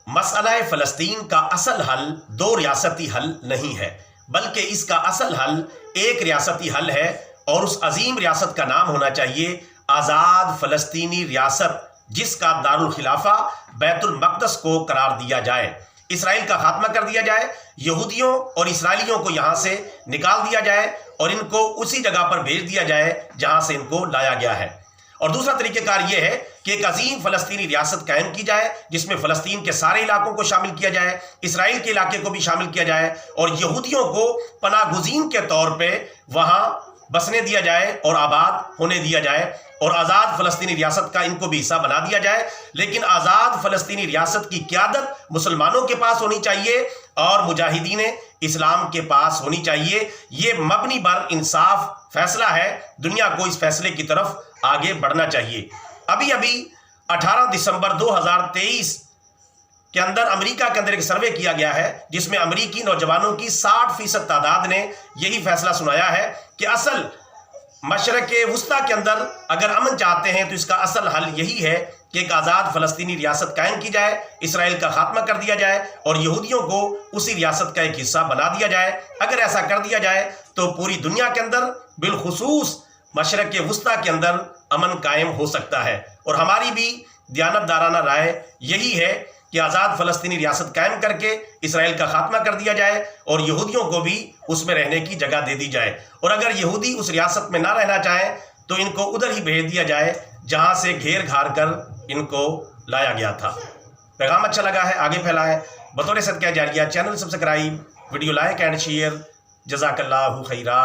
مسئلہ فلسطین کا اصل حل دو ریاستی حل نہیں ہے، بلکہ اس کا اصل حل ایک ریاستی حل ہے، اور اس عظیم ریاست کا نام ہونا چاہیے آزاد فلسطینی ریاست، جس کا دارالخلافہ بیت المقدس کو قرار دیا جائے، اسرائیل کا خاتمہ کر دیا جائے، یہودیوں اور اسرائیلیوں کو یہاں سے نکال دیا جائے اور ان کو اسی جگہ پر بھیج دیا جائے جہاں سے ان کو لایا گیا ہے۔ اور دوسرا طریقہ کار یہ ہے کہ ایک عظیم فلسطینی ریاست قائم کی جائے، جس میں فلسطین کے سارے علاقوں کو شامل کیا جائے، اسرائیل کے علاقے کو بھی شامل کیا جائے، اور یہودیوں کو پناہ گزین کے طور پہ وہاں بسنے دیا جائے اور آباد ہونے دیا جائے، اور آزاد فلسطینی ریاست کا ان کو بھی حصہ بنا دیا جائے۔ لیکن آزاد فلسطینی ریاست کی قیادت مسلمانوں کے پاس ہونی چاہیے اور مجاہدین اسلام کے پاس ہونی چاہیے۔ یہ مبنی بر انصاف فیصلہ ہے، دنیا کو اس فیصلے کی طرف آگے بڑھنا چاہیے۔ ابھی 18 دسمبر 2023 کے اندر امریکہ کے اندر ایک سروے کیا گیا ہے، جس میں امریکی نوجوانوں کی 60% تعداد نے یہی فیصلہ سنایا ہے کہ اصل مشرق وسطیٰ کے اندر اگر امن چاہتے ہیں تو اس کا اصل حل یہی ہے کہ ایک آزاد فلسطینی ریاست قائم کی جائے، اسرائیل کا خاتمہ کر دیا جائے اور یہودیوں کو اسی ریاست کا ایک حصہ بنا دیا جائے۔ اگر ایسا کر دیا جائے تو پوری دنیا کے اندر بالخصوص مشرق وسطیٰ کے اندر امن قائم ہو سکتا ہے، اور ہماری بھی دیانتدارانہ رائے یہی ہے کہ آزاد فلسطینی ریاست قائم کر کے اسرائیل کا خاتمہ کر دیا جائے اور یہودیوں کو بھی اس میں رہنے کی جگہ دے دی جائے، اور اگر یہودی اس ریاست میں نہ رہنا چاہیں تو ان کو ادھر ہی بھیج دیا جائے جہاں سے گھیر گھار کر ان کو لایا گیا تھا۔ پیغام اچھا لگا ہے آگے پھیلائیں، بطور صدقہ جاریہ channel subscribe, video like and share. جزاک اللہ خیرہ۔